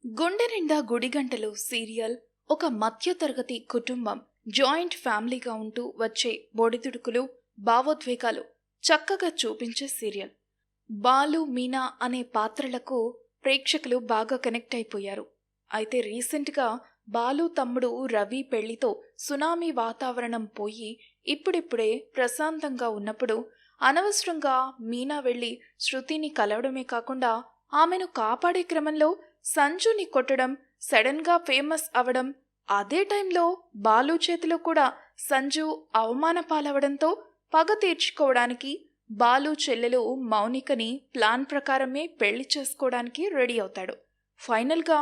గుండె నిండా గుడిగంటలు సీరియల్ ఒక మధ్యతరగతి కుటుంబం జాయింట్ ఫ్యామిలీగా ఉంటూ వచ్చే బొడిదుడుకులు భావోద్వేగాలు చక్కగా చూపించే సీరియల్. బాలు మీనా అనే పాత్రలకు ప్రేక్షకులు బాగా కనెక్ట్ అయిపోయారు. అయితే రీసెంట్గా బాలు తమ్ముడు రవి పెళ్లితో సునామీ వాతావరణం పోయి ఇప్పుడిప్పుడే ప్రశాంతంగా ఉన్నప్పుడు అనవసరంగా మీనా వెళ్ళి శృతిని కలవడమే కాకుండా ఆమెను కాపాడే క్రమంలో సంజుని కొట్టడం, సడన్గా ఫేమస్ అవడం, అదే టైంలో బాలు చేతిలో కూడా సంజు అవమాన పాలవడంతో పగ తీర్చుకోవడానికి బాలు చెల్లెలు మౌనికని ప్లాన్ ప్రకారమే పెళ్లి చేసుకోవడానికి రెడీ అవుతాడు. ఫైనల్గా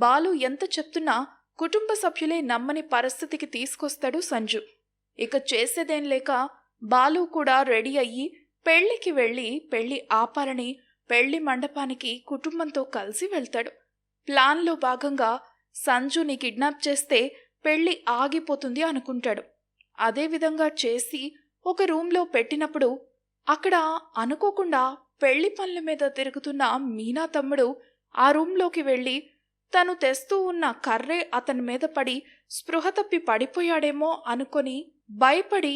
బాలు ఎంత చెప్తున్నా కుటుంబ సభ్యులే నమ్మని పరిస్థితికి తీసుకొస్తాడు సంజు. ఇక చేసేదేం లేక బాలు కూడా రెడీ అయ్యి పెళ్లికి వెళ్ళి పెళ్లి ఆపాలని పెళ్లి మండపానికి కుటుంబంతో కలిసి వెళ్తాడు. ప్లాన్లో భాగంగా సంజుని కిడ్నాప్ చేస్తే పెళ్లి ఆగిపోతుంది అనుకుంటాడు. అదేవిధంగా చేసి ఒక రూమ్లో పెట్టినప్పుడు అక్కడ అనుకోకుండా పెళ్లి పనుల మీద తిరుగుతున్న మీనా తమ్ముడు ఆ రూమ్లోకి వెళ్ళి తను తెస్తూ ఉన్న కర్రే అతని మీద పడి స్పృహ తప్పి పడిపోయాడేమో అనుకొని భయపడి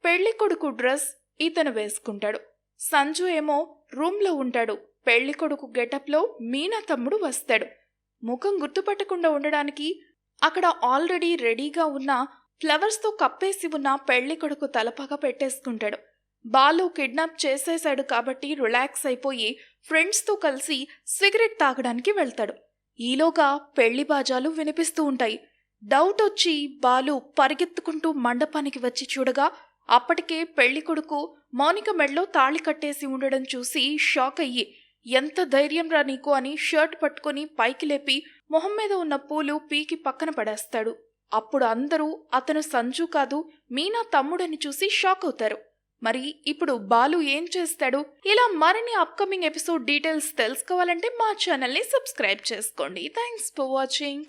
పెళ్లి కొడుకు డ్రెస్ ఇతను వేసుకుంటాడు. సంజు ఏమో రూమ్లో ఉంటాడు. పెళ్లి కొడుకు గెటప్లో మీనా తమ్ముడు వస్తాడు. ముఖం గుర్తుపట్టకుండా ఉండడానికి అక్కడ ఆల్రెడీ రెడీగా ఉన్న ఫ్లవర్స్తో కప్పేసి ఉన్న పెళ్లి కొడుకు తలపాగా పెట్టేసుకుంటాడు. బాలు కిడ్నాప్ చేసేశాడు కాబట్టి రిలాక్స్ అయిపోయి ఫ్రెండ్స్తో కలిసి సిగరెట్ తాగడానికి వెళ్తాడు. ఈలోగా పెళ్లి బాజాలు వినిపిస్తూ ఉంటాయి. డౌట్ వచ్చి బాలు పరిగెత్తుకుంటూ మండపానికి వచ్చి చూడగా అప్పటికే పెళ్లి కొడుకు మౌనిక మెడలో తాళి కట్టేసి ఉండడం చూసి షాక్ అయ్యి, ఎంత ధైర్యం రా నీకు అని షర్ట్ పట్టుకొని పైకి లేపి మొహం మీద ఉన్న పూలు పీకి పక్కన పడేస్తాడు. అప్పుడు అందరూ అతను సంజు కాదు మీనా తమ్ముడని చూసి షాక్ అవుతారు. మరి ఇప్పుడు బాలు ఏం చేస్తాడు? ఇలా మరిన్ని అప్కమింగ్ ఎపిసోడ్ డీటెయిల్స్ తెలుసుకోవాలంటే మా ఛానల్ని సబ్స్క్రైబ్ చేసుకోండి. Thanks for watching.